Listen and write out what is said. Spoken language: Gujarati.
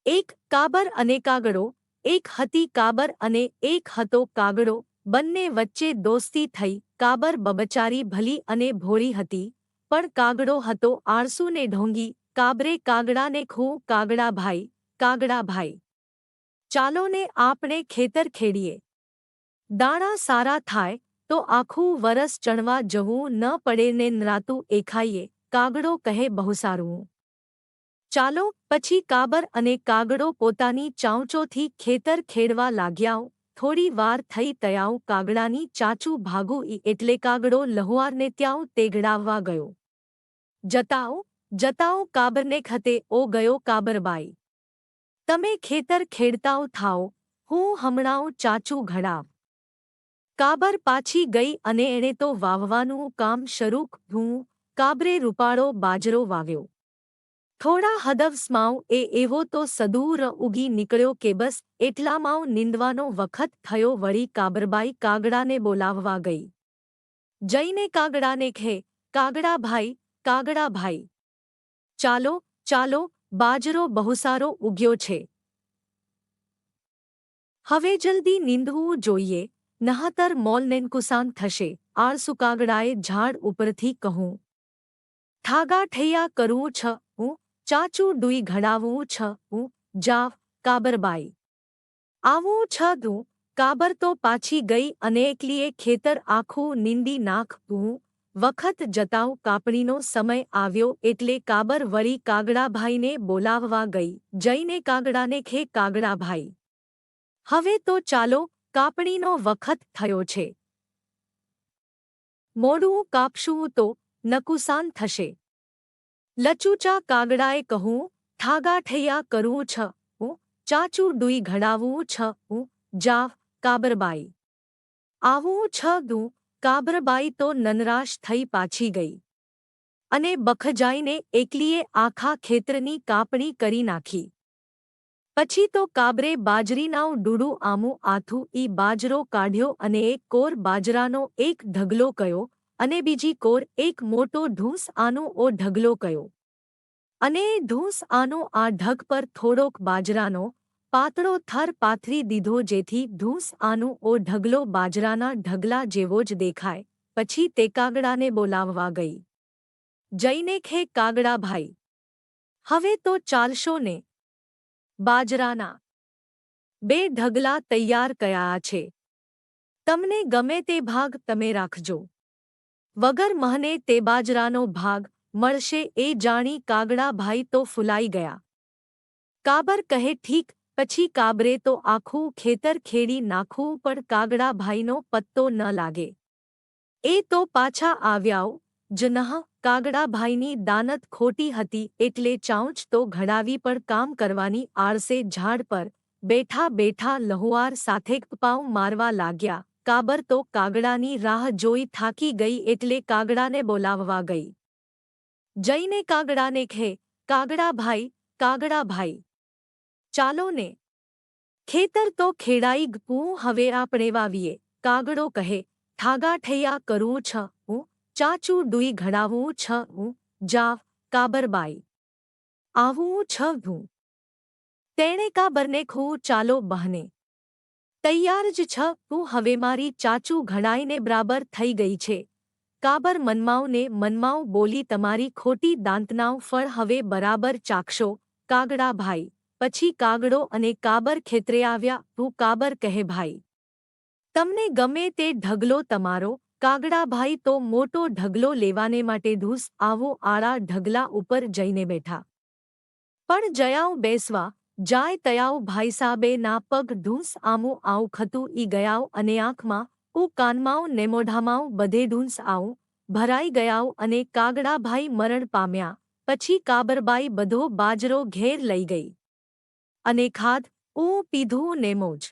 એક કાબર અને કાગડો. એક હતી કાબર અને એક હતો કાગડો. બંને વચ્ચે દોસ્તી થઈ. કાબર બબચારી ભલી અને ભોળી હતી, પણ કાગડો હતો આળસુ ને ઢોંગી. કાબરે કાગડાને કહ્યું, કાગડા ભાઈ, કાગડા ભાઈ, ચાલો ને આપણે ખેતર ખેડીએ. દાણા સારા થાય તો આખું વરસ ચણવા જવું ન પડે ને નરાતું એ ખાઈએ. કાગડો કહે, બહુ સારું, ચાલો. પછી કાબર અને કાગડો પોતાની ચાંચોથી ખેતર ખેડવા લાગ્યાઓ. થોડી વાર થઈ તયાઉ કાગડાની ચાચું ભાગું એટલે કાગડો લહુઆરને ત્યાંઉ તેગડાવવા ગયો. જતાઓ જતાઓ કાબરને ખતે, ઓ ગયો કાબરબાઈ, તમે ખેતર ખેડતાઓ થાઓ, હું હમણાં ચાચું ઘડાવ. કાબર પાછી ગઈ અને એણે તો વાવવાનું કામ શરૂ કર્યું. કાબરે રૂપાળો બાજરો વાવ્યો. થોડા હદવસમાં એવો તો સદૂર ઉગી નીકળ્યો કે બસ એટલામાં નીંદવાનો વખત થયો. વળી કાબરબાઈ કાગડાને બોલાવવા ગઈ. જઈને કાગડાને કહે, કાગડા ભાઈ, કાગડા ભાઈ, ચાલો ચાલો, બાજરો બહુ સારો ઉગ્યો છે. હવે જલ્દી નીંદવું જોઈએ, નહાતર મોલને નુકસાન થશે. આળસુ કાગડાએ ઝાડ ઉપરથી કહું, થાગા ઠૈયા કરવું છ હું, ચાચું ડુઈ ઘડાવું છ હું, જાવ કાબરબાઈ, આવું છ તું. કાબર તો પાછી ગઈ અને એકલીએ ખેતર આખું નીંદી નાખ્યું. વખત જતાઉ કાપણીનો સમય આવ્યો એટલે કાબર વળી કાગડાભાઈને બોલાવવા ગઈ. જઈને કાગડાને કહે, કાગડાભાઈ, હવે તો ચાલો, કાપણીનો વખત થયો છે. મોડું કાપશું તો નુકસાન થશે. લચુચા કાગડાએ કહું, થાગા ઠૈયા કરવું છ હું, ચાચું ડુઈ ઘડાવું છ હું, જાવ કાબરબાઈ, આવું છ દું. કાબરબાઈ તો નનરાશ થઈ પાછી ગઈ અને બખજાઈને એકલીએ આખા ખેતરની કાપણી કરી નાખી. પછી તો કાબરે બાજરીનાં ડૂડું આમું આથું બાજરો કાઢ્યો અને એક કોર બાજરાનો એક ઢગલો કયો અને બીજી કોર એક મોટો ઢૂંસ આનો ઢગલો કયો અને ઢૂંસ આનો આ ઢગ પર થોડોક બાજરાનો પાતળો થર પાથરી દીધો જેથી ઢૂંસ આનો ઢગલો બાજરાના ઢગલા જેવો જ દેખાય. પછી તે કાગડાને બોલાવવા ગઈ. જઈને કહે, કાગડા ભાઈ, હવે તો ચાલશો ને? બાજરાના 2 ઢગલા તૈયાર કયા છે. તમને ગમે તે ભાગ તમે રાખજો. વગર મહને તે બાજરાનો ભાગ મળશે એ જાણી કાગડાભાઈ તો ફૂલાઈ ગયા. કાબર કહે, ઠીક. પછી કાબરે તો આખું ખેતર ખેડી નાખવું, પણ કાગડાભાઈનો પત્તો ન લાગે. એ તો પાછા આવ્યાઓ જ નહ. કાગડાભાઈની દાનત ખોટી હતી એટલે ચાંચ તો ઘડાવી પણ કામ કરવાની આળસે ઝાડ પર બેઠા બેઠા લહુઆર સાથે પાવ મારવા લાગ્યા. કાબર તો કાગડાની રાહ જોઈ થાકી ગઈ એટલે કાગડાને બોલાવવા ગઈ. જઈને કાગડાને કહે, કાગડા ભાઈ, કાગડા ભાઈ, ચાલો ને, ખેતર તો ખેડાઈ ગયું, હવે આપણે વાવીએ. કાગડો કહે, થાગા ઠૈયા કરવું છ હું, ચાચું ડુઈ ઘડાવું છ હું, જાવ કાબરબાઈ, આવું છ હું. તેણે કાબરને કહ્યું, ચાલો બહને, તૈયાર જ છ તું. હવે મારી ચાચું ઘડાઈને બરાબર થઈ ગઈ છે. કાબર મનમાઉને મનમાઉ બોલી, તમારી ખોટી દાંતનાવ ફળ હવે બરાબર ચાખશો કાગડા ભાઈ. પછી કાગડો અને કાબર ખેતરે આવ્યા. તું કાબર કહે, ભાઈ, તમને ગમે તે ઢગલો તમારો. કાગડાભાઈ તો મોટો ઢગલો લેવાને માટે ઢૂસ આવો આળા ઢગલા ઉપર જઈને બેઠા. પણ જયાઉ બેસવા જાય તયાઉ ભાઈસાબે ના પગ ઢૂંસ આમું આવું ખતું ગયાઉ અને આંખમાં કાનમાં ને મોઢામાં બધે ઢૂંસ આવું ભરાઈ ગયાઉ અને કાગડાભાઈ મરણ પામ્યા. પછી કાબરબાઈ બધો બાજરો ઘેર લઈ ગઈ અને ખાધ પીધું ને મોજ.